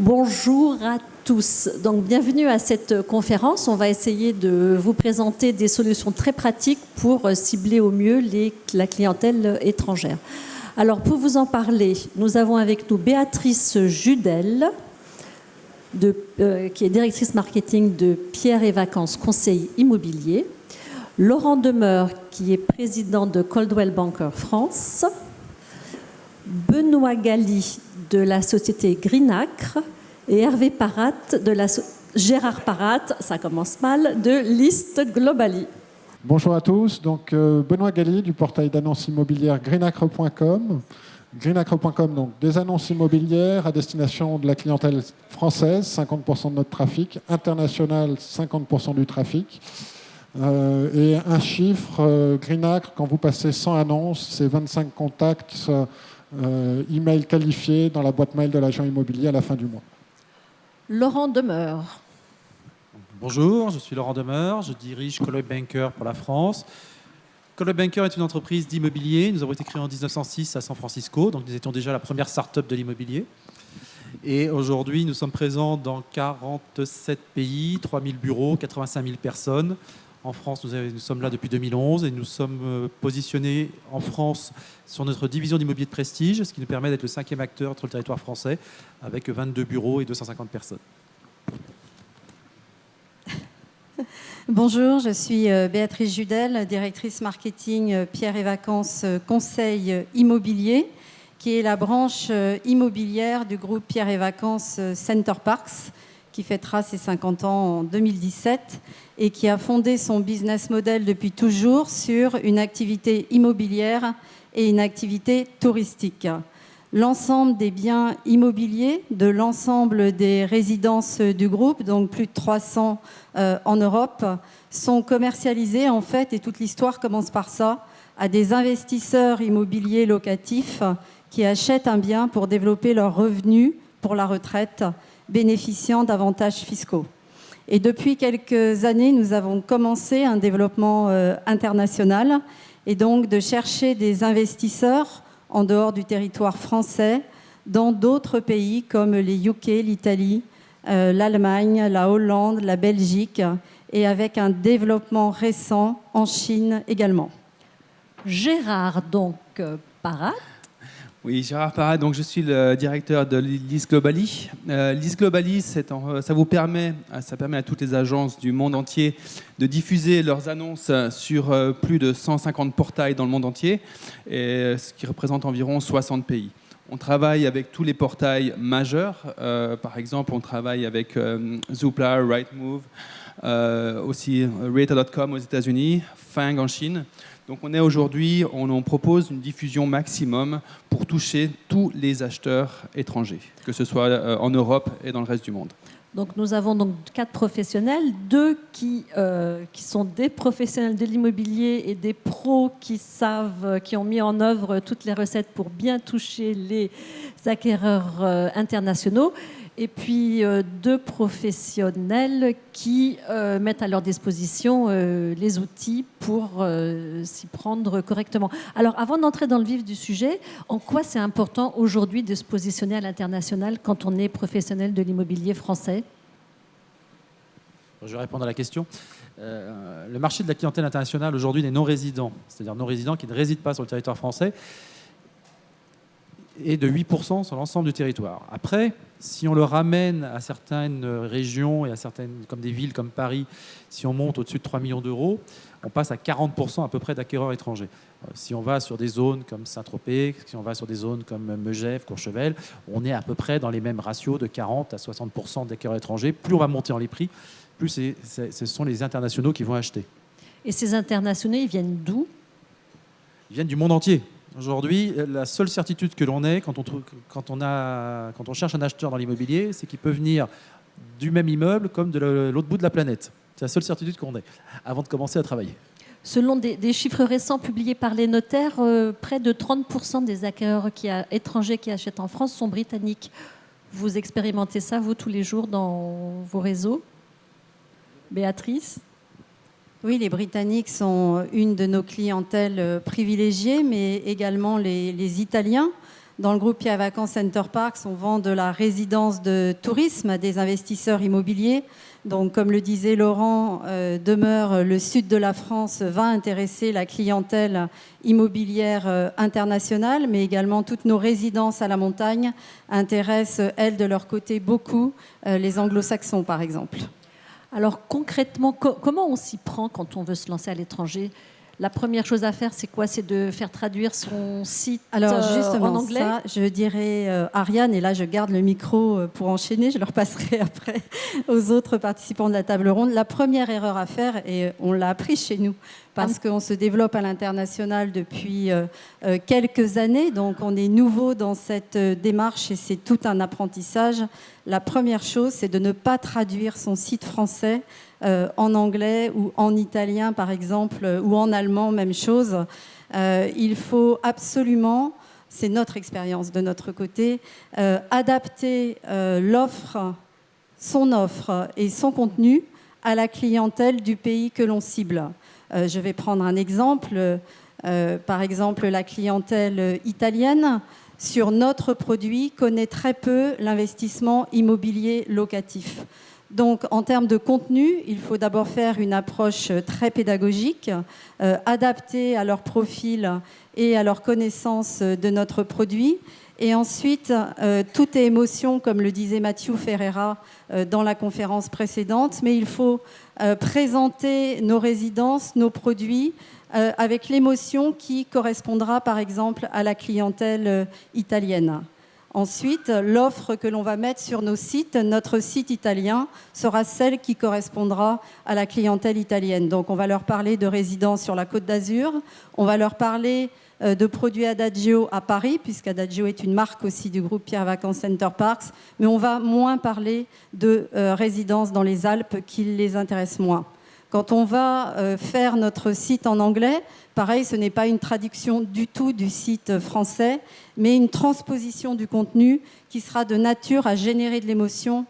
Bonjour à tous. Donc, bienvenue à cette conférence. On va essayer de vous présenter des solutions très pratiques pour cibler au mieux la clientèle étrangère. Alors, pour vous en parler, nous avons avec nous Béatrice Judel, qui est directrice marketing de Pierre et Vacances Conseil Immobilier, Laurent Demeure, qui est président de Coldwell Banker France, Benoît Galli de la société Greenacre et Hervé Parat Gérard Parat, ça commence mal, de List Globally. Bonjour à tous, donc Benoît Galli du portail d'annonces immobilières greenacre.com. Greenacre.com, donc des annonces immobilières à destination de la clientèle française, 50% de notre trafic, international, 50% du trafic. Et un chiffre, Greenacre, quand vous passez 100 annonces, c'est 25 contacts email qualifiés dans la boîte mail de l'agent immobilier à la fin du mois. Laurent Demeure. Bonjour, je suis Laurent Demeure, je dirige Coldwell Banker pour la France. Coldwell Banker est une entreprise d'immobilier. Nous avons été créés en 1906 à San Francisco, donc nous étions déjà la première start-up de l'immobilier. Et aujourd'hui, nous sommes présents dans 47 pays, 3000 bureaux, 85 000 personnes. En France, nous sommes là depuis 2011 et nous sommes positionnés en France sur notre division d'immobilier de prestige, ce qui nous permet d'être le 5e acteur sur le territoire français avec 22 bureaux et 250 personnes. Bonjour, je suis Béatrice Judel, directrice marketing Pierre et Vacances Conseil Immobilier, qui est la branche immobilière du groupe Pierre et Vacances Center Parcs, qui fêtera ses 50 ans en 2017 et qui a fondé son business model depuis toujours sur une activité immobilière et une activité touristique. L'ensemble des biens immobiliers de l'ensemble des résidences du groupe, donc plus de 300 en Europe, sont commercialisés en fait, et toute l'histoire commence par ça, à des investisseurs immobiliers locatifs qui achètent un bien pour développer leurs revenus pour la retraite, bénéficiant d'avantages fiscaux. Et depuis quelques années, nous avons commencé un développement international et donc de chercher des investisseurs en dehors du territoire français, dans d'autres pays comme les UK, l'Italie, l'Allemagne, la Hollande, la Belgique, et avec un développement récent en Chine également. Gérard, donc, Parat. Oui, Gérard Parat, donc je suis le directeur de List Globally. List Globally, ça permet à toutes les agences du monde entier de diffuser leurs annonces sur plus de 150 portails dans le monde entier, et ce qui représente environ 60 pays. On travaille avec tous les portails majeurs. Par exemple, on travaille avec Zoopla, Rightmove, aussi Realtor.com aux États-Unis, Fang en Chine. Donc on propose une diffusion maximum pour toucher tous les acheteurs étrangers, que ce soit en Europe et dans le reste du monde. Donc nous avons donc 4 professionnels, 2 qui sont des professionnels de l'immobilier et des pros qui ont mis en œuvre toutes les recettes pour bien toucher les acquéreurs internationaux. Et puis 2 professionnels qui mettent à leur disposition les outils pour s'y prendre correctement. Alors, avant d'entrer dans le vif du sujet, en quoi c'est important aujourd'hui de se positionner à l'international quand on est professionnel de l'immobilier français ? Je vais répondre à la question. Le marché de la clientèle internationale aujourd'hui des non-résidents, c'est-à-dire non-résidents qui ne résident pas sur le territoire français, est de 8% sur l'ensemble du territoire. Après, si on le ramène à certaines régions et à certaines, comme des villes comme Paris, si on monte au-dessus de 3 millions d'euros, on passe à 40% à peu près d'acquéreurs étrangers. Si on va sur des zones comme Saint-Tropez, si on va sur des zones comme Megève, Courchevel, on est à peu près dans les mêmes ratios de 40 à 60% d'acquéreurs étrangers. Plus on va monter en les prix, plus ce sont les internationaux qui vont acheter. Et ces internationaux, ils viennent d'où ? Ils viennent du monde entier. Aujourd'hui, la seule certitude que l'on ait quand on cherche un acheteur dans l'immobilier, c'est qu'il peut venir du même immeuble comme de l'autre bout de la planète. C'est la seule certitude qu'on ait avant de commencer à travailler. Selon des chiffres récents publiés par les notaires, près de 30% des acquéreurs étrangers qui achètent en France sont britanniques. Vous expérimentez ça, vous, tous les jours dans vos réseaux ? Béatrice ? Oui, les Britanniques sont une de nos clientèles privilégiées, mais également les Italiens, Dans le groupe Pierre Vacances Center Parks, on vend de la résidence de tourisme à des investisseurs immobiliers. Donc, comme le disait Laurent, demeure le sud de la France va intéresser la clientèle immobilière internationale, mais également toutes nos résidences à la montagne intéressent, elles, de leur côté, beaucoup les anglo-saxons, par exemple. Alors concrètement, comment on s'y prend quand on veut se lancer à l'étranger ? La première chose à faire, c'est quoi ? C'est de faire traduire son site justement, en anglais ? ça, je dirais Ariane, et là je garde le micro pour enchaîner, je le repasserai après aux autres participants de la table ronde. La première erreur à faire, et on l'a appris chez nous, parce qu'on se développe à l'international depuis quelques années, donc on est nouveau dans cette démarche et c'est tout un apprentissage. La première chose, c'est de ne pas traduire son site français en anglais ou en italien, par exemple, ou en allemand, même chose. Il faut absolument, c'est notre expérience de notre côté, adapter son offre et son contenu à la clientèle du pays que l'on cible. Je vais prendre un exemple. Par exemple, la clientèle italienne, sur notre produit, connaît très peu l'investissement immobilier locatif. Donc, en termes de contenu, il faut d'abord faire une approche très pédagogique, adaptée à leur profil et à leur connaissance de notre produit. Et ensuite, tout est émotion, comme le disait Mathieu Ferreira dans la conférence précédente, mais il faut présenter nos résidences, nos produits, avec l'émotion qui correspondra, par exemple, à la clientèle italienne. Ensuite, l'offre que l'on va mettre sur nos sites, notre site italien, sera celle qui correspondra à la clientèle italienne. Donc, on va leur parler de résidences sur la Côte d'Azur, on va leur parler de produits Adagio à Paris, puisqu'Adagio est une marque aussi du groupe Pierre Vacances Center Parks, mais on va moins parler de résidences dans les Alpes qui les intéressent moins. Quand on va faire notre site en anglais, pareil, ce n'est pas une traduction du tout du site français, mais une transposition du contenu qui sera de nature à générer de l'émotion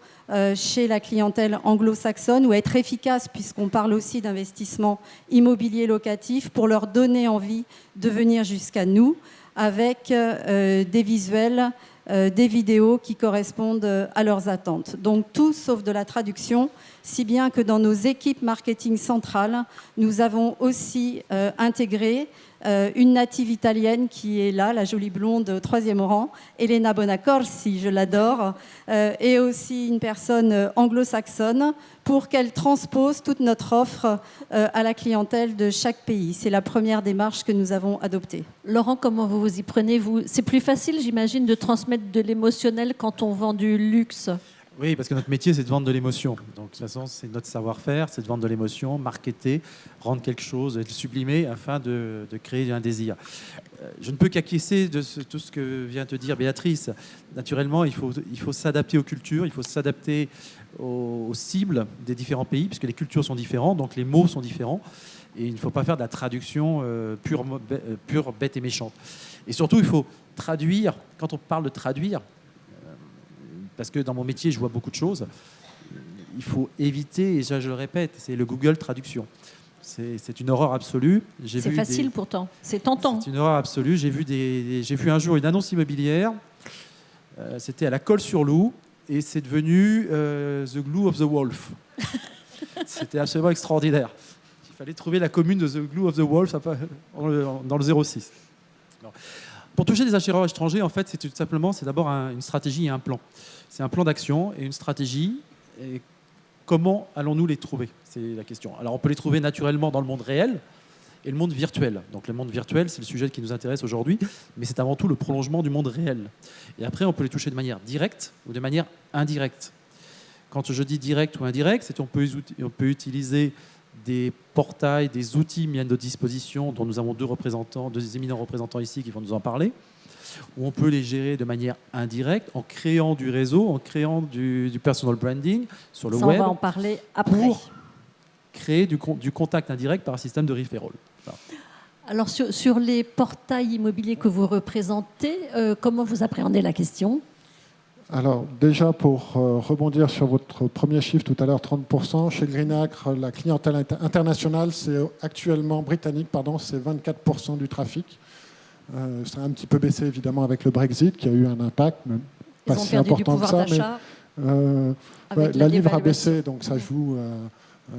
chez la clientèle anglo-saxonne ou à être efficace, puisqu'on parle aussi d'investissement immobilier locatif, pour leur donner envie de venir jusqu'à nous avec des visuels, des vidéos qui correspondent à leurs attentes. Donc tout sauf de la traduction, si bien que dans nos équipes marketing centrales, nous avons aussi intégré une native italienne qui est là, la jolie blonde au 3e rang, Elena Bonacorsi, je l'adore, et aussi une personne anglo-saxonne pour qu'elle transpose toute notre offre à la clientèle de chaque pays. C'est la première démarche que nous avons adoptée. Laurent, comment vous vous y prenez, vous ? C'est plus facile, j'imagine, de transmettre de l'émotionnel quand on vend du luxe ? Oui, parce que notre métier, c'est de vendre de l'émotion. Donc, de toute façon, c'est notre savoir-faire, c'est de vendre de l'émotion, marketer, rendre quelque chose, le sublimer afin de créer un désir. Je ne peux qu'acquiescer de tout ce que vient de dire Béatrice. Naturellement, il faut s'adapter aux cultures, il faut s'adapter aux cibles des différents pays, puisque les cultures sont différentes, donc les mots sont différents. Et il ne faut pas faire de la traduction pure, bête et méchante. Et surtout, il faut traduire. Quand on parle de traduire, parce que dans mon métier, je vois beaucoup de choses, il faut éviter, et je le répète, c'est le Google Traduction. C'est une horreur absolue. C'est facile pourtant, c'est tentant. C'est une horreur absolue. J'ai vu un jour une annonce immobilière, c'était à la Colle-sur-Loup, et c'est devenu The Glue of the Wolf. C'était absolument extraordinaire. Il fallait trouver la commune de The Glue of the Wolf dans le 06. Alors, pour toucher des acheteurs étrangers, en fait, c'est tout simplement, c'est d'abord une stratégie et un plan. C'est un plan d'action et une stratégie. Et comment allons-nous les trouver ? C'est la question. Alors, on peut les trouver naturellement dans le monde réel et le monde virtuel. Donc, le monde virtuel, c'est le sujet qui nous intéresse aujourd'hui, mais c'est avant tout le prolongement du monde réel. Et après, on peut les toucher de manière directe ou de manière indirecte. Quand je dis direct ou indirect, c'est qu'on peut utiliser des portails, des outils mis à notre disposition, dont nous avons deux éminents représentants ici qui vont nous en parler, où on peut les gérer de manière indirecte en créant du réseau, en créant du personal branding sur le web. On va en parler après. Pour créer du contact indirect par un système de referral. Voilà. Alors sur les portails immobiliers que vous représentez, comment vous appréhendez la question ? Alors déjà, pour rebondir sur votre premier chiffre tout à l'heure, 30%, chez Greenacre, la clientèle internationale, c'est actuellement britannique, c'est 24% du trafic. Ça a un petit peu baissé évidemment avec le Brexit qui a eu un impact, mais pas Ils ont si perdu du important que pouvoir ça. d'achat. Ouais, avec la livre a dévaluation. baissé, donc ça joue.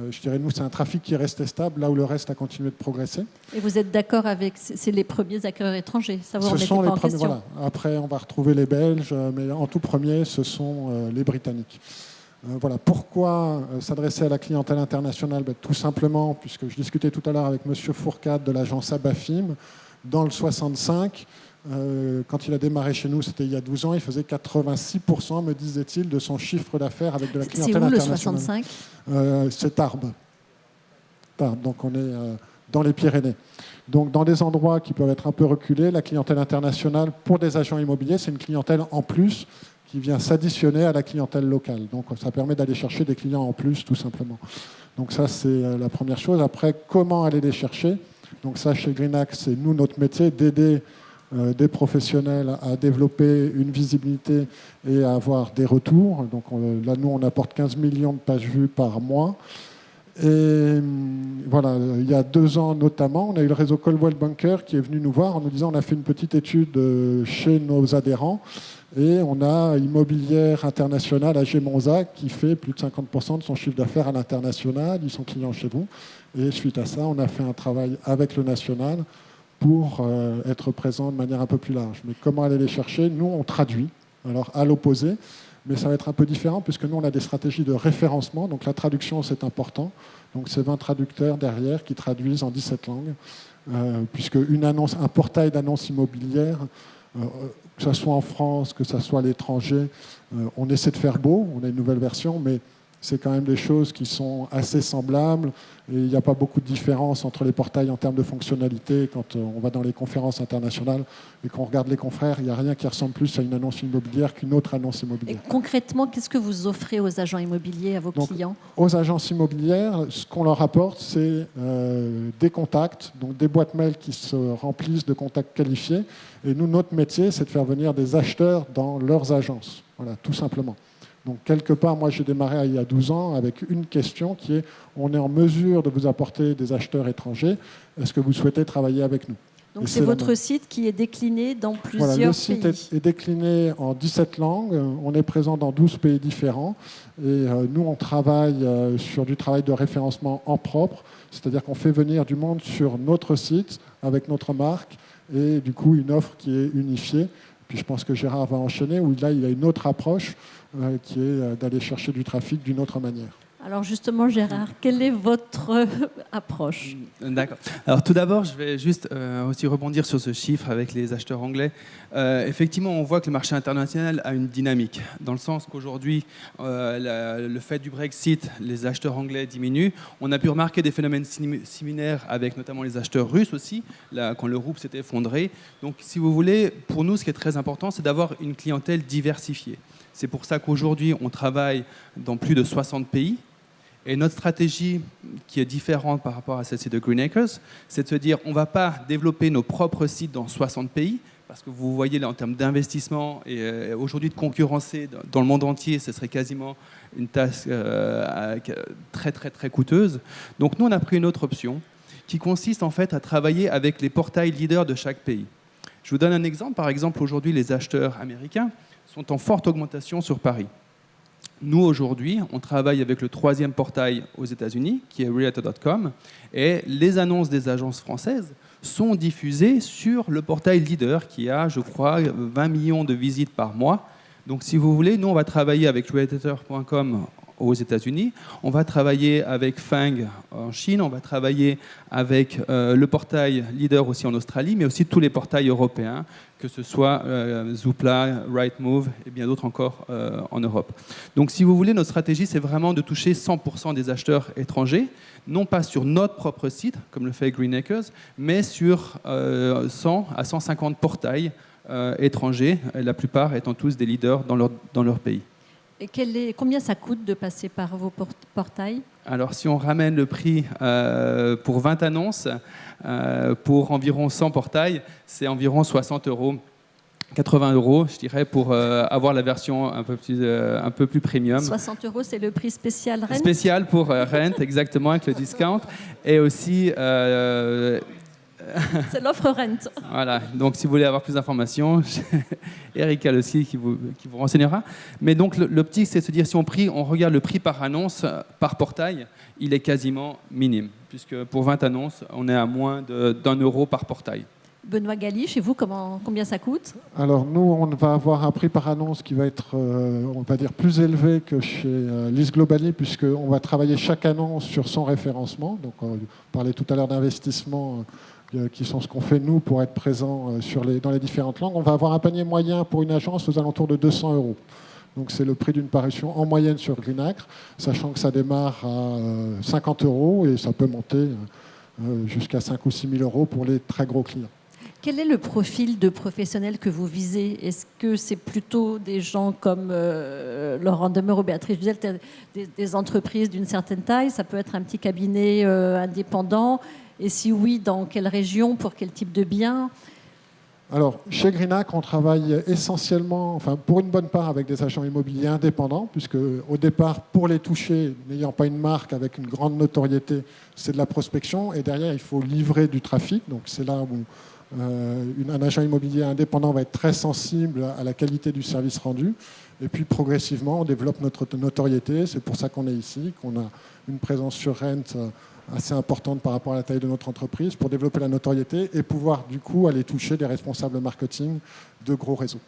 Je dirais, nous, c'est un trafic qui est resté stable, là où le reste a continué de progresser. Et vous êtes d'accord avec... C'est les premiers acquéreurs étrangers, ça vous Ce remettez sont pas les en premiers. question. Voilà. Après, on va retrouver les Belges, mais en tout premier, ce sont les Britanniques. Voilà. Pourquoi s'adresser à la clientèle internationale? Tout simplement, puisque je discutais tout à l'heure avec M. Fourcade de l'agence Abafim, dans le 65, quand il a démarré chez nous, c'était il y a 12 ans, il faisait 86%, me disait-il, de son chiffre d'affaires avec de la C'est clientèle où le internationale. 65? C'est Tarbes. Tarbes, donc on est dans les Pyrénées. Donc dans des endroits qui peuvent être un peu reculés, la clientèle internationale, pour des agents immobiliers, c'est une clientèle en plus qui vient s'additionner à la clientèle locale. Donc ça permet d'aller chercher des clients en plus, tout simplement. Donc ça, c'est la première chose. Après, comment aller les chercher? Donc ça, chez Greenax, c'est nous, notre métier, d'aider des professionnels à développer une visibilité et à avoir des retours. Donc là, nous, on apporte 15 millions de pages vues par mois. Et voilà, il y a 2 ans notamment, on a eu le réseau Coldwell Banker qui est venu nous voir en nous disant on a fait une petite étude chez nos adhérents et on a Immobilière Internationale AG Monza qui fait plus de 50% de son chiffre d'affaires à l'international. Ils sont clients chez vous. Et suite à ça, on a fait un travail avec le national pour être présent de manière un peu plus large. Mais comment aller les chercher? Nous, on traduit. Alors, à l'opposé, mais ça va être un peu différent puisque nous, on a des stratégies de référencement. Donc, la traduction, c'est important. Donc, c'est 20 traducteurs derrière qui traduisent en 17 langues. Puisque un portail d'annonces immobilières, que ce soit en France, que ce soit à l'étranger, on essaie de faire beau. On a une nouvelle version, mais c'est quand même des choses qui sont assez semblables. Et il n'y a pas beaucoup de différence entre les portails en termes de fonctionnalité. Quand on va dans les conférences internationales et qu'on regarde les confrères, il n'y a rien qui ressemble plus à une annonce immobilière qu'une autre annonce immobilière. Et concrètement, qu'est-ce que vous offrez aux agents immobiliers, à vos clients? Aux agences immobilières, ce qu'on leur apporte, c'est des contacts, donc des boîtes mail qui se remplissent de contacts qualifiés. Et nous, notre métier, c'est de faire venir des acheteurs dans leurs agences. Voilà, tout simplement. Donc, quelque part, moi, j'ai démarré il y a 12 ans avec une question qui est on est en mesure de vous apporter des acheteurs étrangers. Est-ce que vous souhaitez travailler avec nous? Donc, c'est votre site qui est décliné dans plusieurs pays. Voilà, le site pays. est décliné en 17 langues. On est présent dans 12 pays différents. Et nous, on travaille sur du travail de référencement en propre. C'est-à-dire qu'on fait venir du monde sur notre site avec notre marque et du coup, une offre qui est unifiée. Puis je pense que Gérard va enchaîner, où là, il y a une autre approche qui est d'aller chercher du trafic d'une autre manière. Alors justement, Gérard, quelle est votre approche? D'accord. Alors tout d'abord, je vais juste aussi rebondir sur ce chiffre avec les acheteurs anglais. Effectivement, on voit que le marché international a une dynamique, dans le sens qu'aujourd'hui, le fait du Brexit, les acheteurs anglais diminuent. On a pu remarquer des phénomènes similaires avec notamment les acheteurs russes aussi, là, quand le rouble s'était effondré. Donc si vous voulez, pour nous, ce qui est très important, c'est d'avoir une clientèle diversifiée. C'est pour ça qu'aujourd'hui, on travaille dans plus de 60 pays. Et notre stratégie, qui est différente par rapport à celle-ci de Greenacres, c'est de se dire on ne va pas développer nos propres sites dans 60 pays, parce que vous voyez là en termes d'investissement et aujourd'hui de concurrencer dans le monde entier, ce serait quasiment une tâche très très très coûteuse. Donc nous, on a pris une autre option qui consiste en fait à travailler avec les portails leaders de chaque pays. Je vous donne un exemple. Par exemple, aujourd'hui, les acheteurs américains sont en forte augmentation sur Paris. Nous, aujourd'hui, on travaille avec le 3e portail aux États-Unis, qui est Realtor.com, et les annonces des agences françaises sont diffusées sur le portail leader, qui a, je crois, 20 millions de visites par mois. Donc, si vous voulez, nous, on va travailler avec Realtor.com aux États-Unis, on va travailler avec Fang en Chine, on va travailler avec le portail leader aussi en Australie, mais aussi tous les portails européens, que ce soit Zoopla, Rightmove et bien d'autres encore en Europe. Donc si vous voulez, notre stratégie, c'est vraiment de toucher 100% des acheteurs étrangers, non pas sur notre propre site, comme le fait Greenacres, mais sur 100 à 150 portails étrangers, la plupart étant tous des leaders dans leur pays. Et combien ça coûte de passer par vos portails? Alors, si on ramène le prix pour 20 annonces, pour environ 100 portails, c'est environ 60 €, 80 €, je dirais, pour avoir la version un peu plus premium. 60 €, c'est le prix spécial Rent? Spécial pour Rent, exactement, avec le discount. Et aussi, C'est l'offre rent. Voilà, donc si vous voulez avoir plus d'informations, Eric aussi qui vous renseignera. Mais donc l'optique, c'est de se dire, si on regarde le prix par annonce, par portail, il est quasiment minime, puisque pour 20 annonces, on est à moins d'1 euro par portail. Benoît Galli, chez vous, combien ça coûte? Alors nous, on va avoir un prix par annonce qui va être, on va dire, plus élevé que chez List Globally, puisqu'on va travailler chaque annonce sur son référencement. Donc on parlait tout à l'heure d'investissements qui sont ce qu'on fait nous pour être présent dans les différentes langues. On va avoir un panier moyen pour une agence aux alentours de 200 euros. Donc c'est le prix d'une parution en moyenne sur Greenacre, sachant que ça démarre à 50 euros et ça peut monter jusqu'à 5 ou 6 000 euros pour les très gros clients. Quel est le profil de professionnels que vous visez? Est-ce que c'est plutôt des gens comme Laurent Demeure ou Béatrice Judel, des entreprises d'une certaine taille? Ça peut être un petit cabinet indépendant. Et si oui, dans quelle région? Pour quel type de biens? Alors, chez Greenacre, on travaille essentiellement, enfin pour une bonne part, avec des agents immobiliers indépendants, puisque au départ, pour les toucher, n'ayant pas une marque avec une grande notoriété, c'est de la prospection. Et derrière, il faut livrer du trafic. Donc c'est là où un agent immobilier indépendant va être très sensible à la qualité du service rendu. Et puis progressivement, on développe notre notoriété. C'est pour ça qu'on est ici, qu'on a une présence sur Rent assez importante par rapport à la taille de notre entreprise, pour développer la notoriété et pouvoir du coup aller toucher des responsables marketing de gros réseaux.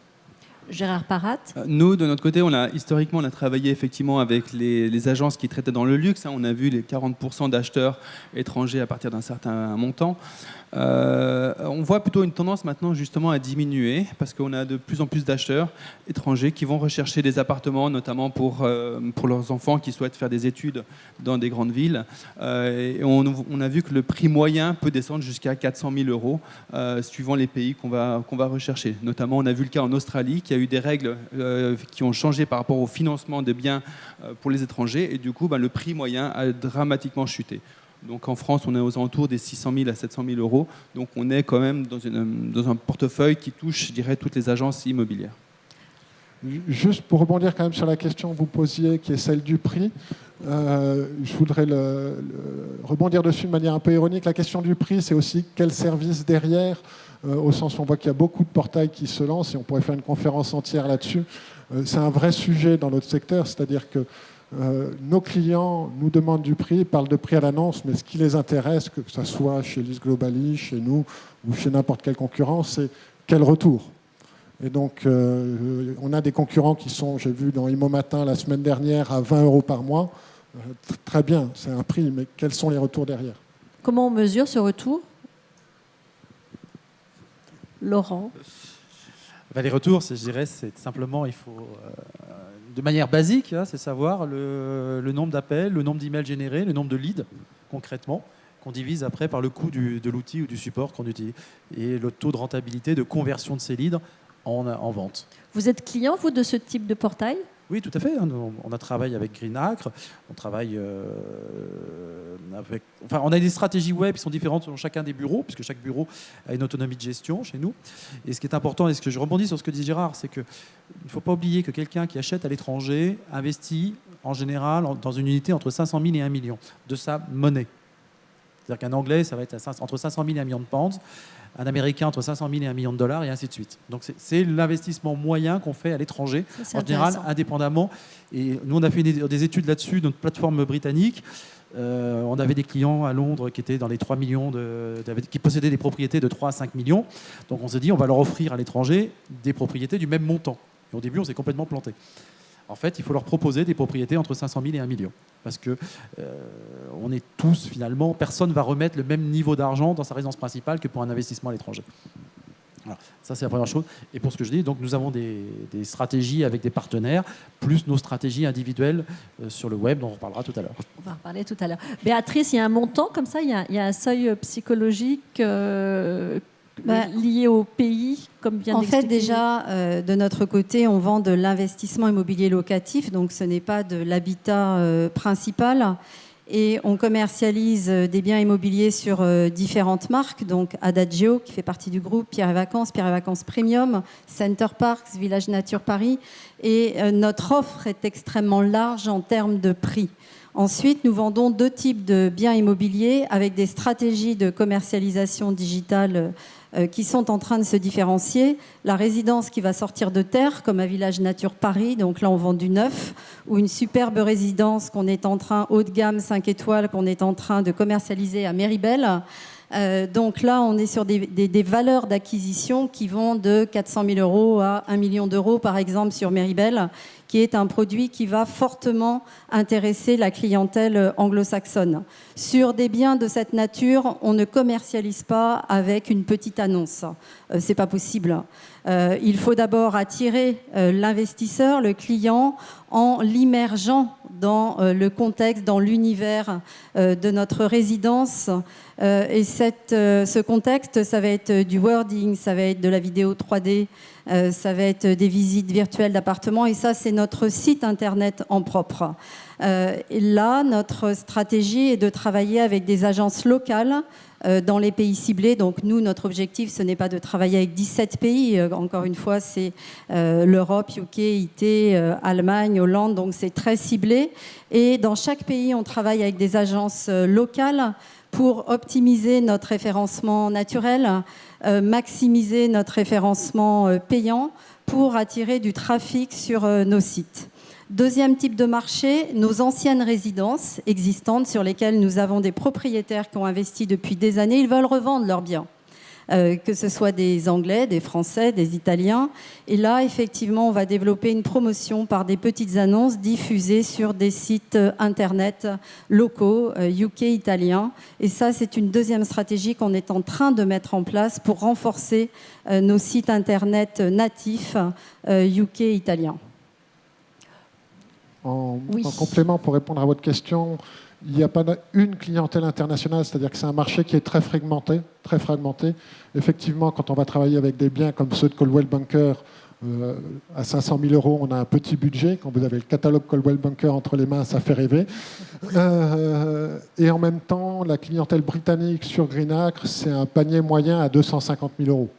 Gérard Parat. Nous, de notre côté, historiquement, on a travaillé effectivement avec les agences qui traitaient dans le luxe. On a vu les 40% d'acheteurs étrangers à partir d'un certain montant. On voit plutôt une tendance maintenant justement à diminuer parce qu'on a de plus en plus d'acheteurs étrangers qui vont rechercher des appartements, notamment pour leurs enfants qui souhaitent faire des études dans des grandes villes. Et on a vu que le prix moyen peut descendre jusqu'à 400 000 euros suivant les pays qu'on va rechercher. Notamment, on a vu le cas en Australie qui a eu des règles qui ont changé par rapport au financement des biens pour les étrangers et du coup, le prix moyen a dramatiquement chuté. Donc en France, on est aux alentours des 600 000 à 700 000 euros. Donc on est quand même dans un portefeuille qui touche, je dirais, toutes les agences immobilières. Juste pour rebondir quand même sur la question que vous posiez, qui est celle du prix, je voudrais rebondir dessus de manière un peu ironique. La question du prix, c'est aussi quel service derrière, au sens où on voit qu'il y a beaucoup de portails qui se lancent, et on pourrait faire une conférence entière là-dessus. C'est un vrai sujet dans notre secteur, c'est-à-dire que nos clients nous demandent du prix, parlent de prix à l'annonce, mais ce qui les intéresse, que ce soit chez List Globally, chez nous ou chez n'importe quel concurrent, c'est quel retour. Et donc, on a des concurrents qui sont, j'ai vu dans Imo Matin la semaine dernière, à 20 euros par mois. Très bien, c'est un prix, mais quels sont les retours derrière? Comment on mesure ce retour? Laurent. Les retours, je dirais, c'est simplement, il faut, de manière basique, c'est savoir le nombre d'appels, le nombre d'emails générés, le nombre de leads, concrètement, qu'on divise après par le coût de l'outil ou du support qu'on utilise, et le taux de rentabilité, de conversion de ces leads en vente. Vous êtes client, vous, de ce type de portail? Oui, tout à fait. On a travaillé avec Greenacre. On travaille avec... Enfin, on a des stratégies web qui sont différentes selon chacun des bureaux, puisque chaque bureau a une autonomie de gestion chez nous. Et ce qui est important, et ce que je rebondis sur ce que dit Gérard, c'est qu'il ne faut pas oublier que quelqu'un qui achète à l'étranger investit en général dans une unité entre 500 000 et 1 million de sa monnaie. C'est-à-dire qu'un Anglais, ça va être entre 500 000 et 1 million de pounds. Un Américain entre 500 000 et 1 million de dollars, et ainsi de suite. Donc c'est l'investissement moyen qu'on fait à l'étranger, en général indépendamment. Et nous, on a fait des études là-dessus, notre plateforme britannique. On avait des clients à Londres qui étaient dans les 3 millions, qui possédaient des propriétés de 3 à 5 millions. Donc on s'est dit, on va leur offrir à l'étranger des propriétés du même montant. Et au début, on s'est complètement planté. En fait, il faut leur proposer des propriétés entre 500 000 et 1 million. Parce que on est tous, finalement, personne ne va remettre le même niveau d'argent dans sa résidence principale que pour un investissement à l'étranger. Voilà. Ça, c'est la première chose. Et pour ce que je dis, donc, nous avons des stratégies avec des partenaires, plus nos stratégies individuelles sur le web, dont on reparlera tout à l'heure. On va en reparler tout à l'heure. Béatrice, il y a un montant comme ça, il y a un seuil psychologique lié au pays, comme vient d'expliquer. En fait, déjà, de notre côté, on vend de l'investissement immobilier locatif, donc ce n'est pas de l'habitat principal. et on commercialise des biens immobiliers sur différentes marques, donc Adagio qui fait partie du groupe, Pierre et Vacances Premium, Center Parcs, Village Nature Paris, et notre offre est extrêmement large en termes de prix. Ensuite, nous vendons 2 types de biens immobiliers avec des stratégies de commercialisation digitale qui sont en train de se différencier. La résidence qui va sortir de terre, comme à Village Nature Paris, donc là on vend du neuf, ou une superbe résidence qu'on est en train, haut de gamme, 5 étoiles, qu'on est en train de commercialiser à Méribel. Donc là, on est sur des valeurs d'acquisition qui vont de 400 000 euros à 1 million d'euros, par exemple, sur Méribel, qui est un produit qui va fortement intéresser la clientèle anglo-saxonne. Sur des biens de cette nature, on ne commercialise pas avec une petite annonce. C'est pas possible. Il faut d'abord attirer l'investisseur, le client, en l'immergeant dans le contexte, dans l'univers de notre résidence. Et ce contexte, ça va être du wording, ça va être de la vidéo 3D, ça va être des visites virtuelles d'appartements. Et ça, c'est notre site internet en propre. Et là, notre stratégie est de travailler avec des agences locales dans les pays ciblés. Donc nous, notre objectif, ce n'est pas de travailler avec 17 pays. Encore une fois, c'est l'Europe, UK, IT, Allemagne, Hollande. Donc c'est très ciblé. Et dans chaque pays, on travaille avec des agences locales pour optimiser notre référencement naturel, maximiser notre référencement payant pour attirer du trafic sur nos sites. Deuxième type de marché, nos anciennes résidences existantes sur lesquelles nous avons des propriétaires qui ont investi depuis des années, ils veulent revendre leurs biens. Que ce soit des Anglais, des Français, des Italiens. Et là, effectivement, on va développer une promotion par des petites annonces diffusées sur des sites Internet locaux, UK, italiens. Et ça, c'est une deuxième stratégie qu'on est en train de mettre en place pour renforcer nos sites Internet natifs UK, italiens. En Oui. complément, pour répondre à votre question, il n'y a pas une clientèle internationale, c'est-à-dire que c'est un marché qui est très fragmenté, très fragmenté. Effectivement, quand on va travailler avec des biens comme ceux de Coldwell Banker, à 500 000 euros, on a un petit budget. Quand vous avez le catalogue Coldwell Banker entre les mains, ça fait rêver. Et en même temps, la clientèle britannique sur Greenacre, c'est un panier moyen à 250 000 euros.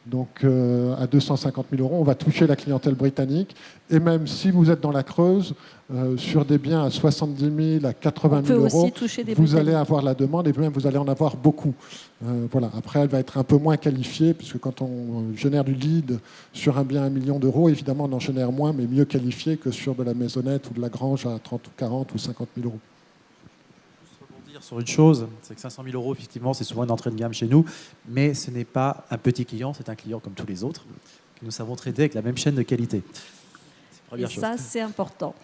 Donc à 250 000 euros, on va toucher la clientèle britannique. Et même si vous êtes dans la Creuse, sur des biens à 70 000, à 80 000 euros, vous allez avoir la demande et même vous allez en avoir beaucoup. Voilà. Après, elle va être un peu moins qualifiée, puisque quand on génère du lead sur un bien à 1 million d'euros, évidemment, on en génère moins, mais mieux qualifié que sur de la maisonnette ou de la grange à 30 ou 40 ou 50 000 euros. Sur une chose, c'est que 500 000 euros, effectivement, c'est souvent une entrée de gamme chez nous, mais ce n'est pas un petit client, c'est un client comme tous les autres, que nous savons traiter avec la même chaîne de qualité. Et ça, c'est important.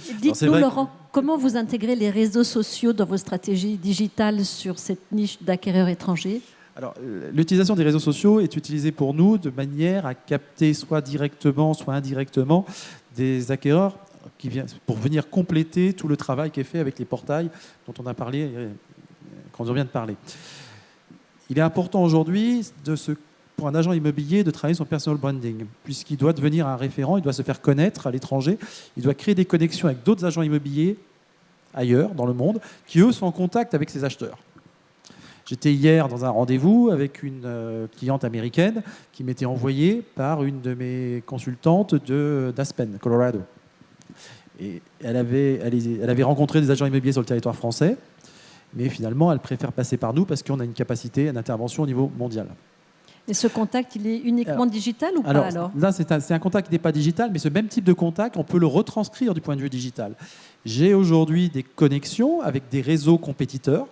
Alors, Dites-nous, Laurent, comment vous intégrez les réseaux sociaux dans vos stratégies digitales sur cette niche d'acquéreurs étrangers ? Alors, l'utilisation des réseaux sociaux est utilisée pour nous de manière à capter soit directement, soit indirectement des acquéreurs pour venir compléter tout le travail qui est fait avec les portails dont on a parlé, qu'on vient de parler. Il est important aujourd'hui, pour un agent immobilier, de travailler son personal branding, puisqu'il doit devenir un référent, il doit se faire connaître à l'étranger, il doit créer des connexions avec d'autres agents immobiliers ailleurs dans le monde, qui eux sont en contact avec ses acheteurs. J'étais hier dans un rendez-vous avec une cliente américaine qui m'était envoyée par une de mes consultantes d'Aspen, Colorado. Et elle avait rencontré des agents immobiliers sur le territoire français, mais finalement, elle préfère passer par nous parce qu'on a une capacité d'intervention au niveau mondial. Et ce contact, il est uniquement digital ou pas alors ? Là, c'est un contact qui n'est pas digital, mais ce même type de contact, on peut le retranscrire du point de vue digital. J'ai aujourd'hui des connexions avec des réseaux compétiteurs,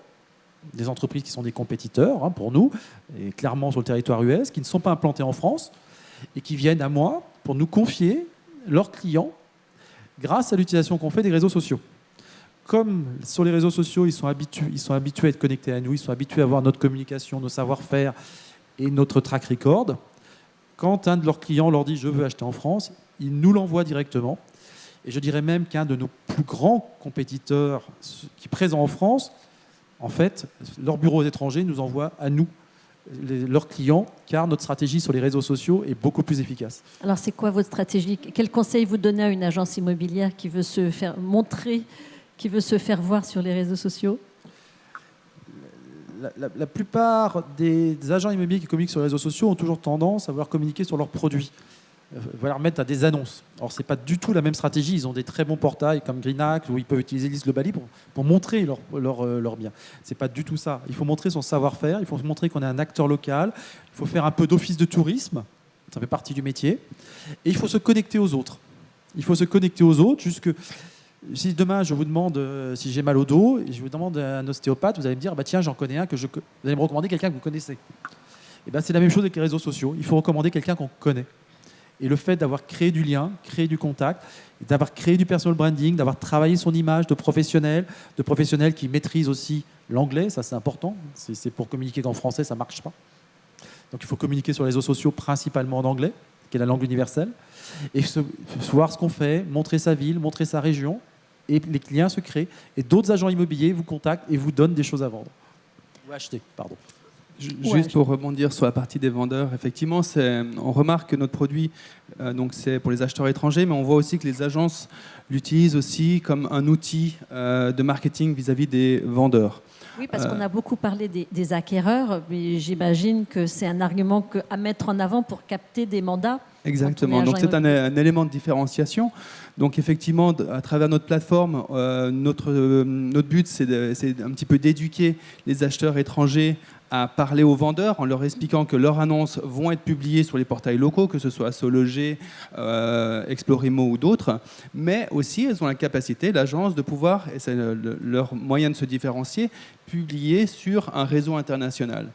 des entreprises qui sont des compétiteurs pour nous, et clairement sur le territoire US, qui ne sont pas implantés en France, et qui viennent à moi pour nous confier leurs clients grâce à l'utilisation qu'on fait des réseaux sociaux. Comme sur les réseaux sociaux, ils sont habitués à être connectés à nous, ils sont habitués à voir notre communication, nos savoir-faire et notre track record. Quand un de leurs clients leur dit « je veux acheter en France », ils nous l'envoient directement. Et je dirais même qu'un de nos plus grands compétiteurs qui est présent en France, en fait, leurs bureaux étrangers nous envoient à nous leurs clients, car notre stratégie sur les réseaux sociaux est beaucoup plus efficace. Alors, c'est quoi votre stratégie ? Quel conseil vous donnez à une agence immobilière qui veut se faire montrer, qui veut se faire voir sur les réseaux sociaux? La plupart des agents immobiliers qui communiquent sur les réseaux sociaux ont toujours tendance à vouloir communiquer sur leurs produits, vouloir mettre à des annonces. Or, ce n'est pas du tout la même stratégie. Ils ont des très bons portails comme Greenac où ils peuvent utiliser List Globally pour montrer leurs biens. Ce n'est pas du tout ça. Il faut montrer son savoir-faire, il faut montrer qu'on est un acteur local, il faut faire un peu d'office de tourisme, ça fait partie du métier, et il faut se connecter aux autres. Il faut se connecter aux autres jusque... Si demain je vous demande si j'ai mal au dos et je vous demande un ostéopathe, vous allez me dire bah tiens j'en connais un vous allez me recommander quelqu'un que vous connaissez. Et ben c'est la même chose avec les réseaux sociaux. Il faut recommander quelqu'un qu'on connaît. Et le fait d'avoir créé du lien, créé du contact, d'avoir créé du personal branding, d'avoir travaillé son image de professionnel qui maîtrise aussi l'anglais, ça c'est important. C'est pour communiquer qu'en français ça marche pas. Donc il faut communiquer sur les réseaux sociaux principalement en anglais, qui est la langue universelle, et voir ce qu'on fait, montrer sa ville, montrer sa région. Et les liens se créent, et d'autres agents immobiliers vous contactent et vous donnent des choses à vendre. Ou à acheter, pardon. Juste pour rebondir sur la partie des vendeurs, effectivement, on remarque que notre produit, donc c'est pour les acheteurs étrangers, mais on voit aussi que les agences l'utilisent aussi comme un outil de marketing vis-à-vis des vendeurs. Oui, parce qu'on a beaucoup parlé des acquéreurs, mais j'imagine que c'est un argument à mettre en avant pour capter des mandats. Exactement, donc c'est un élément de différenciation. Donc effectivement, à travers notre plateforme, notre but, c'est un petit peu d'éduquer les acheteurs étrangers à parler aux vendeurs en leur expliquant que leurs annonces vont être publiées sur les portails locaux, que ce soit Sologer, Explorimo ou d'autres, mais aussi elles ont la capacité, l'agence, de pouvoir, et c'est leur moyen de se différencier, publier sur un réseau international.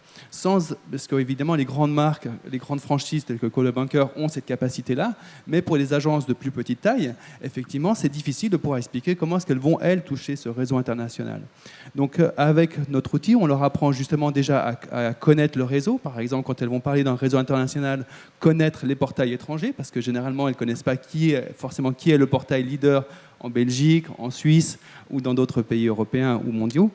Parce qu'évidemment, les grandes marques, les grandes franchises telles que Coldwell Banker ont cette capacité-là, mais pour les agences de plus petite taille, effectivement, c'est difficile de pouvoir expliquer comment est-ce qu'elles vont, elles, toucher ce réseau international. Donc, avec notre outil, on leur apprend justement déjà à connaître le réseau. Par exemple, quand elles vont parler d'un réseau international, connaître les portails étrangers, parce que généralement, elles ne connaissent pas qui est le portail leader en Belgique, en Suisse ou dans d'autres pays européens ou mondiaux.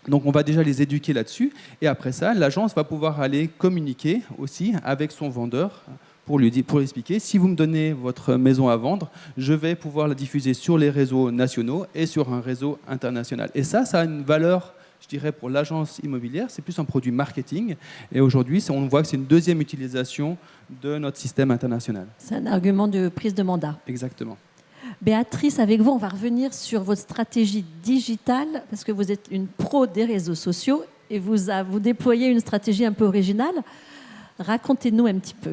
Donc on va déjà les éduquer là-dessus, et après ça, l'agence va pouvoir aller communiquer aussi avec son vendeur pour lui expliquer, si vous me donnez votre maison à vendre, je vais pouvoir la diffuser sur les réseaux nationaux et sur un réseau international. Et ça a une valeur, je dirais, pour l'agence immobilière, c'est plus un produit marketing, et aujourd'hui, on voit que c'est une deuxième utilisation de notre système international. C'est un argument de prise de mandat. Exactement. Béatrice, avec vous, on va revenir sur votre stratégie digitale, parce que vous êtes une pro des réseaux sociaux et vous déployez une stratégie un peu originale. Racontez-nous un petit peu.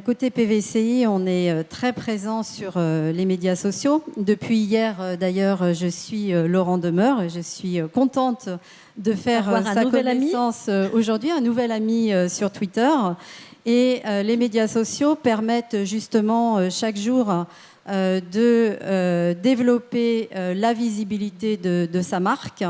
Côté PVCI, on est très présent sur les médias sociaux. Depuis hier, d'ailleurs, je suis Laurent Demeure et je suis contente de faire sa connaissance aujourd'hui, un nouvel ami sur Twitter. Et les médias sociaux permettent justement chaque jour de développer la visibilité de sa marque.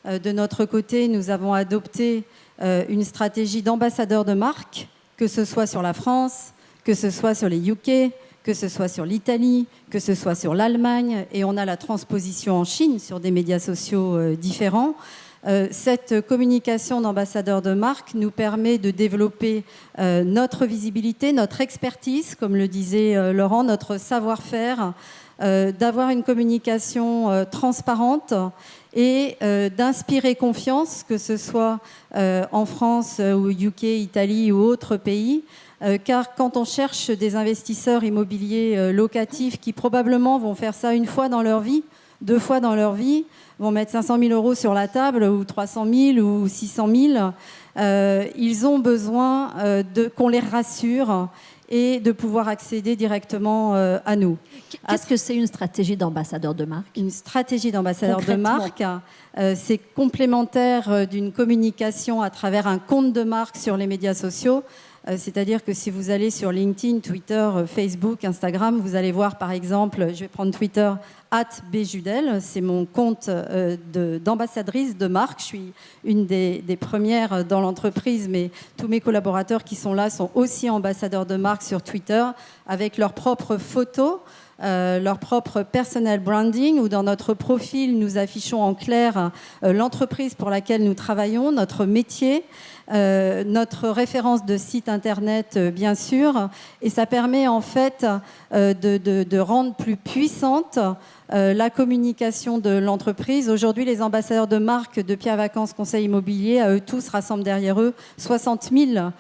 De notre côté, nous avons adopté une stratégie d'ambassadeur de marque, que ce soit sur la France, que ce soit sur les UK, que ce soit sur l'Italie, que ce soit sur l'Allemagne, et on a la transposition en Chine sur des médias sociaux différents. Cette communication d'ambassadeur de marque nous permet de développer notre visibilité, notre expertise, comme le disait Laurent, notre savoir-faire, d'avoir une communication transparente et d'inspirer confiance, que ce soit en France ou UK, Italie ou autres pays. Car quand on cherche des investisseurs immobiliers locatifs qui probablement vont faire ça une fois dans leur vie, 2 fois dans leur vie, vont mettre 500 000 euros sur la table ou 300 000 ou 600 000, ils ont besoin qu'on les rassure et de pouvoir accéder directement à nous. Qu'est-ce que c'est une stratégie d'ambassadeur de marque ? Une stratégie d'ambassadeur de marque, c'est complémentaire d'une communication à travers un compte de marque sur les médias sociaux. C'est-à-dire que si vous allez sur LinkedIn, Twitter, Facebook, Instagram, vous allez voir par exemple, je vais prendre Twitter, @bjudel, c'est mon compte d'ambassadrice de marque. Je suis une des premières dans l'entreprise, mais tous mes collaborateurs qui sont là sont aussi ambassadeurs de marque sur Twitter, avec leurs propres photos, leur propre personal branding, où dans notre profil, nous affichons en clair l'entreprise pour laquelle nous travaillons, notre métier, notre référence de site internet, bien sûr, et ça permet en fait de rendre plus puissante la communication de l'entreprise. Aujourd'hui, les ambassadeurs de marque de Pierre Vacances Conseil Immobilier, à eux tous, rassemblent derrière eux 60 000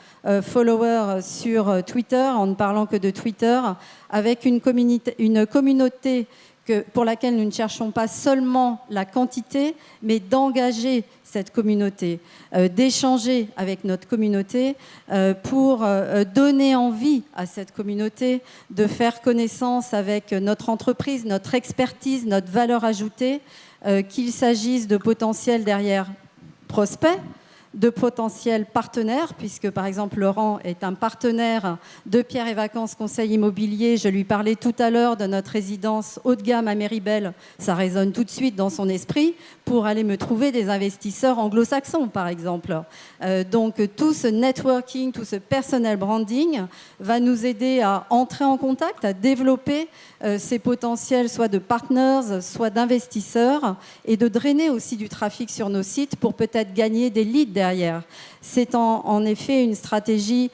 followers sur Twitter, en ne parlant que de Twitter, avec une communauté pour laquelle nous ne cherchons pas seulement la quantité, mais d'engager cette communauté, d'échanger avec notre communauté pour donner envie à cette communauté de faire connaissance avec notre entreprise, notre expertise, notre valeur ajoutée, qu'il s'agisse de potentiels derrière prospects, de potentiels partenaires, puisque par exemple Laurent est un partenaire de Pierre et Vacances Conseil Immobilier. Je lui parlais tout à l'heure de notre résidence haut de gamme à Méribel. Ça résonne tout de suite dans son esprit pour aller me trouver des investisseurs anglo-saxons, par exemple. Donc tout ce networking, tout ce personnel branding va nous aider à entrer en contact, à développer ces potentiels soit de partners, soit d'investisseurs, et de drainer aussi du trafic sur nos sites pour peut-être gagner des leads derrière. C'est en effet une stratégie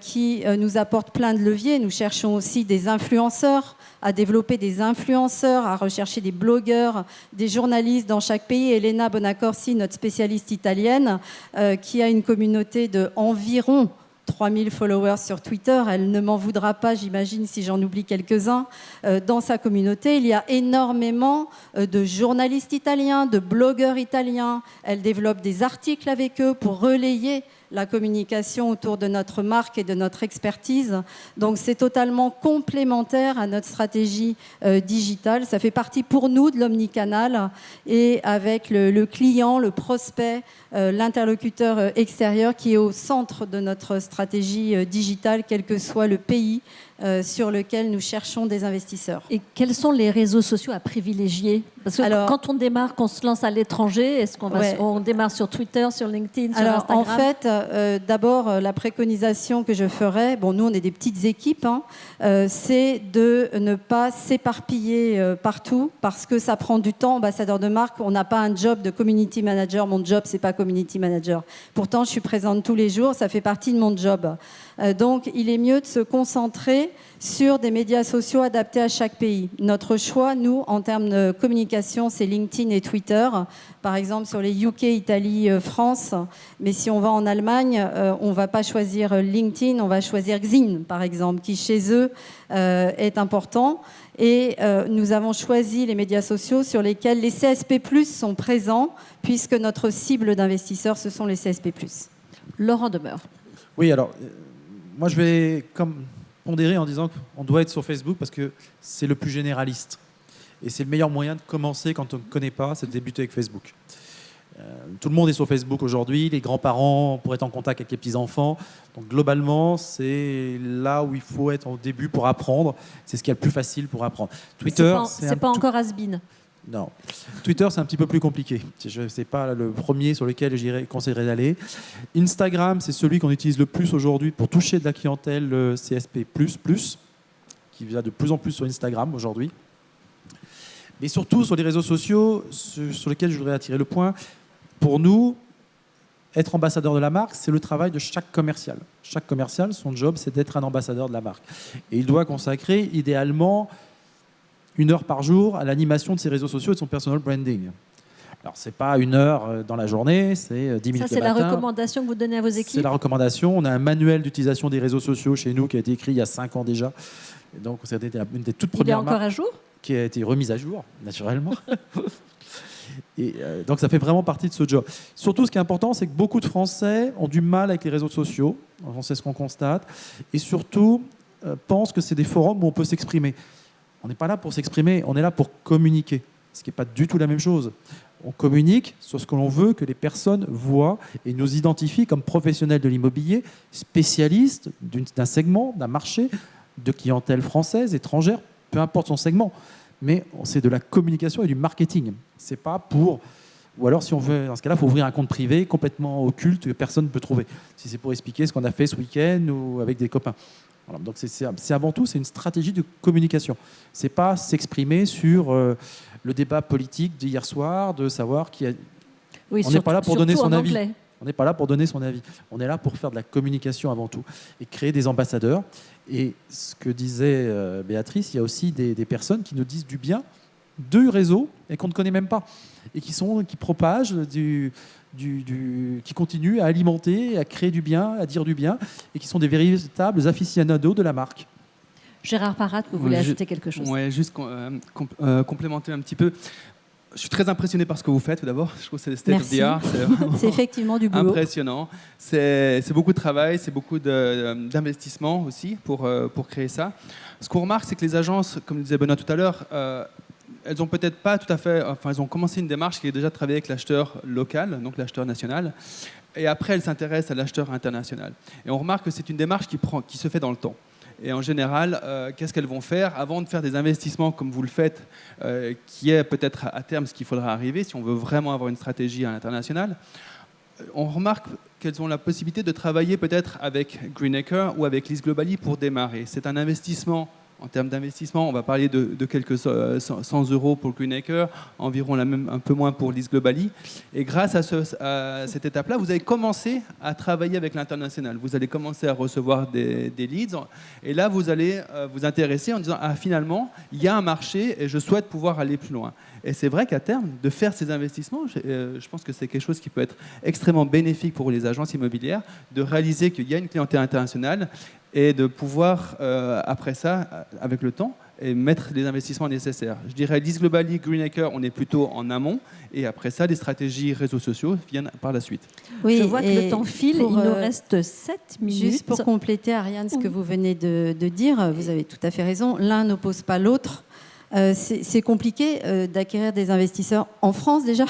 qui nous apporte plein de leviers. Nous cherchons aussi des influenceurs, à développer des influenceurs, à rechercher des blogueurs, des journalistes dans chaque pays. Elena Bonacorsi, notre spécialiste italienne, qui a une communauté d'environ 3000 followers sur Twitter. Elle ne m'en voudra pas, j'imagine, si j'en oublie quelques-uns. Dans sa communauté, il y a énormément de journalistes italiens, de blogueurs italiens. Elle développe des articles avec eux pour relayer la communication autour de notre marque et de notre expertise. Donc c'est totalement complémentaire à notre stratégie digitale. Ça fait partie pour nous de l'omnicanal, et avec le client, le prospect, l'interlocuteur extérieur qui est au centre de notre stratégie digitale, quel que soit le pays sur lequel nous cherchons des investisseurs. Et quels sont les réseaux sociaux à privilégier? Parce que quand on démarre, qu'on se lance à l'étranger, est-ce qu'on on démarre sur Twitter, sur LinkedIn, sur Instagram? En fait, d'abord, la préconisation que je ferais, bon, nous on est des petites équipes, c'est de ne pas s'éparpiller partout, parce que ça prend du temps. Ambassadeur de marque, on n'a pas un job de community manager. Mon job, c'est pas community manager. Pourtant, je suis présente tous les jours, ça fait partie de mon job. Donc, il est mieux de se concentrer sur des médias sociaux adaptés à chaque pays. Notre choix, nous, en termes de communication, c'est LinkedIn et Twitter. Par exemple, sur les UK, Italie, France. Mais si on va en Allemagne, on ne va pas choisir LinkedIn, on va choisir Xing, par exemple, qui chez eux est important. Et nous avons choisi les médias sociaux sur lesquels les CSP+, sont présents, puisque notre cible d'investisseurs, ce sont les CSP+. Laurent Demeure. Oui, alors, moi je vais pondérer en disant qu'on doit être sur Facebook parce que c'est le plus généraliste. Et c'est le meilleur moyen de commencer quand on ne connaît pas, c'est de débuter avec Facebook. Tout le monde est sur Facebook aujourd'hui, les grands-parents pourraient être en contact avec les petits-enfants. Donc globalement, c'est là où il faut être au début pour apprendre. C'est ce qui est le plus facile pour apprendre. Twitter, c'est pas encore has-been. Non. Twitter, c'est un petit peu plus compliqué. Ce n'est pas le premier sur lequel je conseillerais d'aller. Instagram, c'est celui qu'on utilise le plus aujourd'hui pour toucher de la clientèle CSP++, qui vient de plus en plus sur Instagram aujourd'hui. Mais surtout sur les réseaux sociaux, sur lesquels je voudrais attirer le point. Pour nous, être ambassadeur de la marque, c'est le travail de chaque commercial. Chaque commercial, son job, c'est d'être un ambassadeur de la marque. Et il doit consacrer idéalement 1 heure par jour à l'animation de ses réseaux sociaux et de son personal branding. Alors, ce n'est pas 1 heure dans la journée, c'est 10 minutes le matin. Ça, c'est la recommandation que vous donnez à vos équipes? C'est la recommandation. On a un manuel d'utilisation des réseaux sociaux chez nous qui a été écrit il y a 5 ans déjà. Et donc, c'était une des toutes premières marques. Il est encore à jour? Qui a été remise à jour, naturellement. Et donc, ça fait vraiment partie de ce job. Surtout, ce qui est important, c'est que beaucoup de Français ont du mal avec les réseaux sociaux. C'est ce qu'on constate. Et surtout, pensent que c'est des forums où on peut s'exprimer. On n'est pas là pour s'exprimer, on est là pour communiquer, ce qui n'est pas du tout la même chose. On communique sur ce que l'on veut que les personnes voient et nous identifient comme professionnels de l'immobilier, spécialistes d'un segment, d'un marché, de clientèle française, étrangère, peu importe son segment. Mais c'est de la communication et du marketing. C'est pas pour... Ou alors, si on veut, dans ce cas-là, il faut ouvrir un compte privé complètement occulte que personne ne peut trouver. Si c'est pour expliquer ce qu'on a fait ce week-end ou avec des copains. Voilà, donc c'est avant tout, c'est une stratégie de communication. C'est pas s'exprimer sur le débat politique d'hier soir, de savoir qui a... Oui, on n'est pas là pour donner son avis. Anglais. On n'est pas là pour donner son avis. On est là pour faire de la communication avant tout et créer des ambassadeurs. Et ce que disait Béatrice, il y a aussi des personnes qui nous disent du bien deux réseaux et qu'on ne connaît même pas et qui propagent qui continuent à alimenter, à créer du bien, à dire du bien et qui sont des véritables aficionados de la marque. Gérard Parat, vous voulez Ouais, ajouter quelque chose? Oui, juste complémenter un petit peu. Je suis très impressionné par ce que vous faites, tout d'abord. Je trouve que c'est le state of the art. C'est vraiment C'est effectivement du boulot. impressionnant. C'est beaucoup de travail, c'est beaucoup d'investissement aussi pour créer ça. Ce qu'on remarque, c'est que les agences, comme le disait Benoît tout à l'heure, elles ont peut-être pas tout à fait... Enfin, elles ont commencé une démarche qui est déjà de travailler avec l'acheteur local, donc l'acheteur national. Et après, elles s'intéressent à l'acheteur international. Et on remarque que c'est une démarche qui se fait dans le temps. Et en général, qu'est-ce qu'elles vont faire avant de faire des investissements comme vous le faites, qui est peut-être à terme ce qu'il faudra arriver si on veut vraiment avoir une stratégie à l'international. On remarque qu'elles ont la possibilité de travailler peut-être avec Greenacre ou avec Lease Globally pour démarrer. C'est un investissement. En termes d'investissement, on va parler de quelques 100 euros pour Greenacre, environ un peu moins pour Lease Globally. Et grâce à cette étape-là, vous avez commencé à travailler avec l'international. Vous allez commencer à recevoir des leads. Et là, vous allez vous intéresser en disant « Ah, finalement, il y a un marché et je souhaite pouvoir aller plus loin ». Et c'est vrai qu'à terme, de faire ces investissements, je pense que c'est quelque chose qui peut être extrêmement bénéfique pour les agences immobilières, de réaliser qu'il y a une clientèle internationale et de pouvoir, après ça, avec le temps, et mettre les investissements nécessaires. Je dirais, Lease Globally, Greenacre, on est plutôt en amont, et après ça, les stratégies réseaux sociaux viennent par la suite. Oui, je vois que le temps file, il nous reste 7 minutes. Juste pour compléter, Ariane, ce que vous venez de dire, vous avez tout à fait raison, l'un n'oppose pas l'autre. C'est compliqué d'acquérir des investisseurs en France déjà,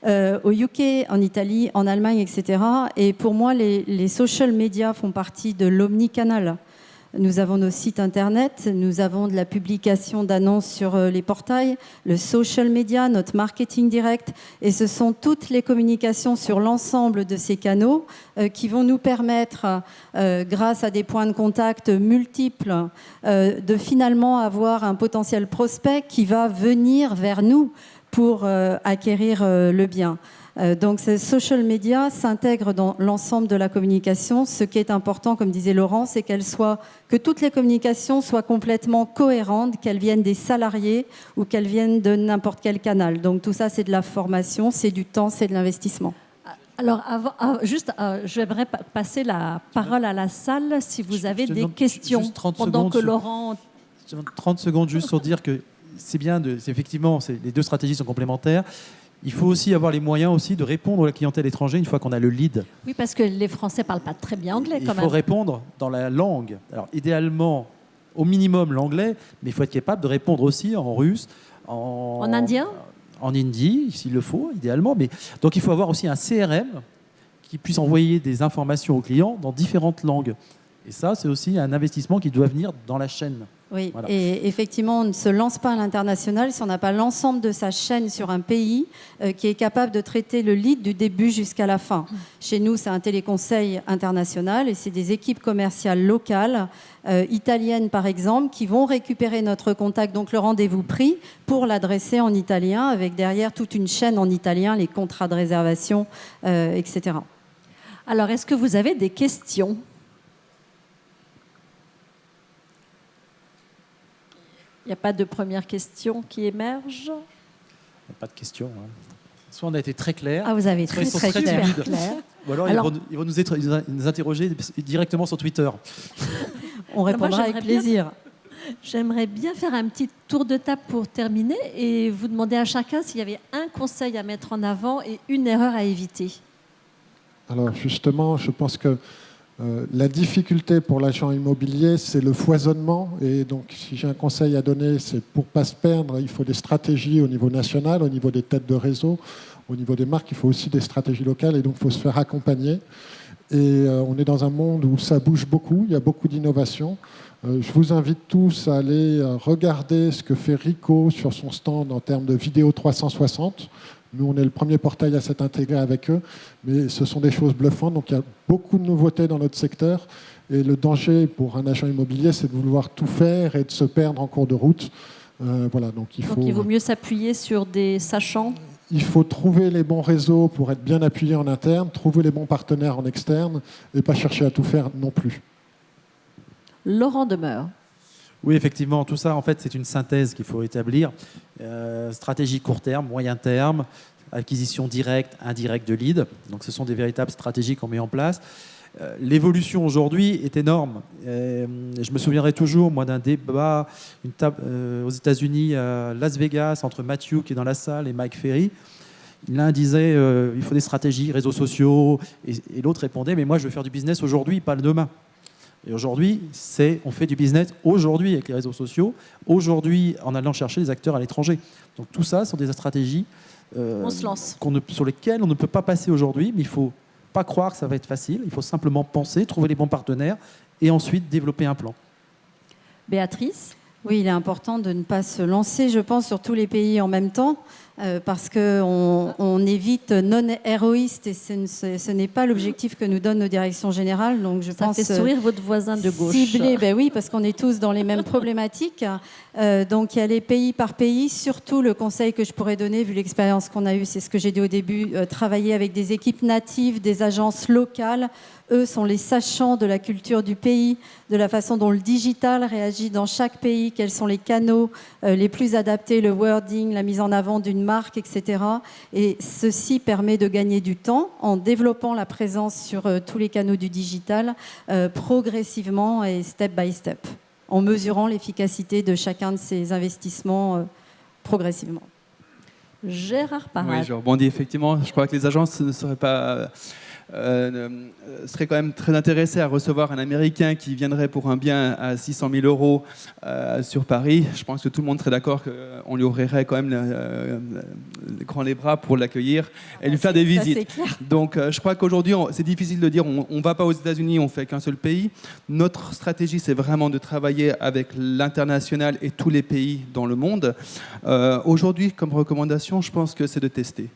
au UK, en Italie, en Allemagne, etc. Et pour moi, les social media font partie de l'omnicanal. Nous avons nos sites internet, nous avons de la publication d'annonces sur les portails, le social media, notre marketing direct, et ce sont toutes les communications sur l'ensemble de ces canaux qui vont nous permettre, grâce à des points de contact multiples, de finalement avoir un potentiel prospect qui va venir vers nous pour acquérir le bien. Donc, ces social media s'intègrent dans l'ensemble de la communication. Ce qui est important, comme disait Laurent, c'est que toutes les communications soient complètement cohérentes, qu'elles viennent des salariés ou qu'elles viennent de n'importe quel canal. Donc, tout ça, c'est de la formation, c'est du temps, c'est de l'investissement. Alors, j'aimerais passer la parole à la salle si vous avez des questions. Juste 30 pendant secondes que Laurent... 30 secondes juste pour dire que c'est bien, effectivement, les deux stratégies sont complémentaires. Il faut aussi avoir les moyens aussi de répondre à la clientèle étrangère une fois qu'on a le lead. Oui, parce que les Français ne parlent pas très bien anglais quand même. Il faut répondre dans la langue. Alors, idéalement, au minimum l'anglais, mais il faut être capable de répondre aussi en russe, en indien, en hindi, s'il le faut, idéalement. Mais, donc, il faut avoir aussi un CRM qui puisse envoyer des informations aux clients dans différentes langues. Et ça, c'est aussi un investissement qui doit venir dans la chaîne. Oui, voilà. Et effectivement, on ne se lance pas à l'international si on n'a pas l'ensemble de sa chaîne sur un pays qui est capable de traiter le lead du début jusqu'à la fin. Chez nous, c'est un téléconseil international et c'est des équipes commerciales locales, italiennes par exemple, qui vont récupérer notre contact, donc le rendez-vous pris, pour l'adresser en italien, avec derrière toute une chaîne en italien, les contrats de réservation, etc. Alors, est-ce que vous avez des questions ? Il n'y a pas de première question qui émerge. Il n'y a pas de questions. Hein. Soit on a été très clair, ah, vous avez soit ils sont très très timides. clair. Ou alors ils vont nous interroger directement sur Twitter. On répondra avec plaisir. J'aimerais bien faire un petit tour de table pour terminer et vous demander à chacun s'il y avait un conseil à mettre en avant et une erreur à éviter. Alors justement, je pense que la difficulté pour l'agent immobilier, c'est le foisonnement. Et donc, si j'ai un conseil à donner, c'est pour ne pas se perdre, il faut des stratégies au niveau national, au niveau des têtes de réseau, au niveau des marques, il faut aussi des stratégies locales. Et donc, il faut se faire accompagner. Et on est dans un monde où ça bouge beaucoup, il y a beaucoup d'innovations. Je vous invite tous à aller regarder ce que fait Ricoh sur son stand en termes de vidéo 360. Nous, on est le premier portail à s'être intégré avec eux, mais ce sont des choses bluffantes. Donc, il y a beaucoup de nouveautés dans notre secteur. Et le danger pour un agent immobilier, c'est de vouloir tout faire et de se perdre en cours de route. Voilà, donc il vaut mieux s'appuyer sur des sachants. Il faut trouver les bons réseaux pour être bien appuyé en interne, trouver les bons partenaires en externe et pas chercher à tout faire non plus. Laurent Demeure. Oui, effectivement, tout ça, en fait, c'est une synthèse qu'il faut établir. Stratégie court terme, moyen terme, acquisition directe, indirecte de leads. Donc, ce sont des véritables stratégies qu'on met en place. L'évolution aujourd'hui est énorme. Je me souviendrai toujours, moi, d'un débat aux États-Unis, à Las Vegas, entre Matthew, qui est dans la salle, et Mike Ferry. L'un disait il faut des stratégies, réseaux sociaux, et l'autre répondait mais moi, je veux faire du business aujourd'hui, pas demain. Et aujourd'hui, on fait du business aujourd'hui avec les réseaux sociaux, aujourd'hui en allant chercher des acteurs à l'étranger. Donc tout ça sont des stratégies On se lance. sur lesquelles on ne peut pas passer aujourd'hui, mais il ne faut pas croire que ça va être facile. Il faut simplement penser, trouver les bons partenaires et ensuite développer un plan. Béatrice? Oui, il est important de ne pas se lancer, je pense, sur tous les pays en même temps, parce qu'on évite non-héroïste et ce n'est pas l'objectif que nous donnent nos directions générales. Donc je Ça pense fait sourire votre voisin de gauche. cibler, ben oui, parce qu'on est tous dans les mêmes problématiques. Donc il y a les pays par pays. Surtout, le conseil que je pourrais donner, vu l'expérience qu'on a eue, c'est ce que j'ai dit au début, travailler avec des équipes natives, des agences locales. Eux sont les sachants de la culture du pays, de la façon dont le digital réagit dans chaque pays, quels sont les canaux les plus adaptés, le wording, la mise en avant d'une marque, etc. Et ceci permet de gagner du temps en développant la présence sur tous les canaux du digital progressivement et step by step, en mesurant l'efficacité de chacun de ces investissements progressivement. Gérard Parade. Oui, je rebondis effectivement. Je crois que les agences ne seraient pas... serait quand même très intéressé à recevoir un Américain qui viendrait pour un bien à 600 000 euros sur Paris. Je pense que tout le monde serait d'accord qu'on lui ouvrirait quand même les bras pour l'accueillir et lui faire des visites. Donc je crois qu'aujourd'hui, c'est difficile de dire on ne va pas aux États-Unis, on fait qu'un seul pays. Notre stratégie, c'est vraiment de travailler avec l'international et tous les pays dans le monde. Aujourd'hui, comme recommandation, je pense que c'est de tester.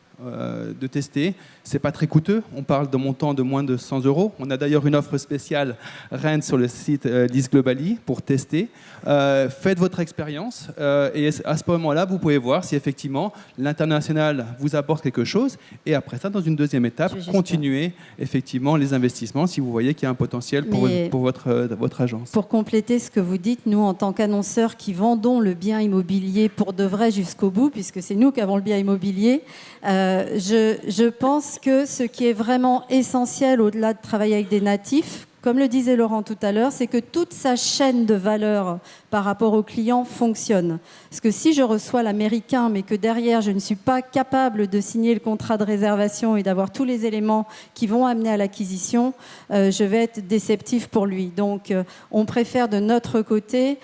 C'est pas très coûteux, on parle de montant de moins de 100 euros. On a d'ailleurs une offre spéciale Rennes sur le site d'Isglobally pour tester. Faites votre expérience et à ce moment-là, vous pouvez voir si effectivement l'international vous apporte quelque chose et après ça, dans une deuxième étape, continuez effectivement les investissements si vous voyez qu'il y a un potentiel pour votre agence. Pour compléter ce que vous dites, nous en tant qu'annonceurs qui vendons le bien immobilier pour de vrai jusqu'au bout, puisque c'est nous qui avons le bien immobilier, je pense que ce qui est vraiment essentiel au-delà de travailler avec des natifs, comme le disait Laurent tout à l'heure, c'est que toute sa chaîne de valeur par rapport au client fonctionne. Parce que si je reçois l'américain, mais que derrière, je ne suis pas capable de signer le contrat de réservation et d'avoir tous les éléments qui vont amener à l'acquisition, je vais être déceptif pour lui. Donc, on préfère de notre côté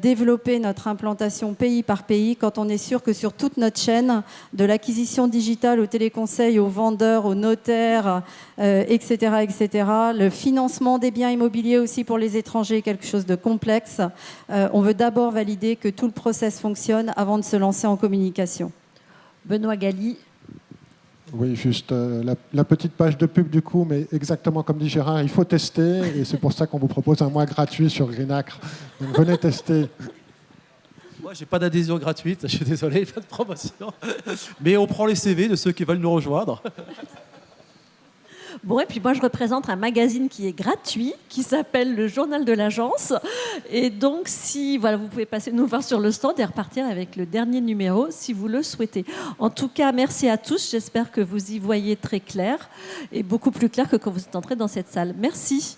développer notre implantation pays par pays quand on est sûr que sur toute notre chaîne, de l'acquisition digitale au téléconseil, aux vendeurs, aux notaires, etc., etc., le financement des biens immobiliers aussi pour les étrangers, quelque chose de complexe. On veut d'abord valider que tout le process fonctionne avant de se lancer en communication. Benoît Galli. Oui, juste la petite page de pub du coup, mais exactement comme dit Gérard, il faut tester et c'est pour ça qu'on vous propose un mois gratuit sur Greenacre. Donc venez tester. Moi, j'ai pas d'adhésion gratuite, je suis désolé, pas de promotion. Mais on prend les CV de ceux qui veulent nous rejoindre. Bon, et puis moi, je représente un magazine qui est gratuit, qui s'appelle le Journal de l'Agence. Et donc, si voilà, vous pouvez passer nous voir sur le stand et repartir avec le dernier numéro, si vous le souhaitez. En tout cas, merci à tous. J'espère que vous y voyez très clair et beaucoup plus clair que quand vous êtes entrés dans cette salle. Merci.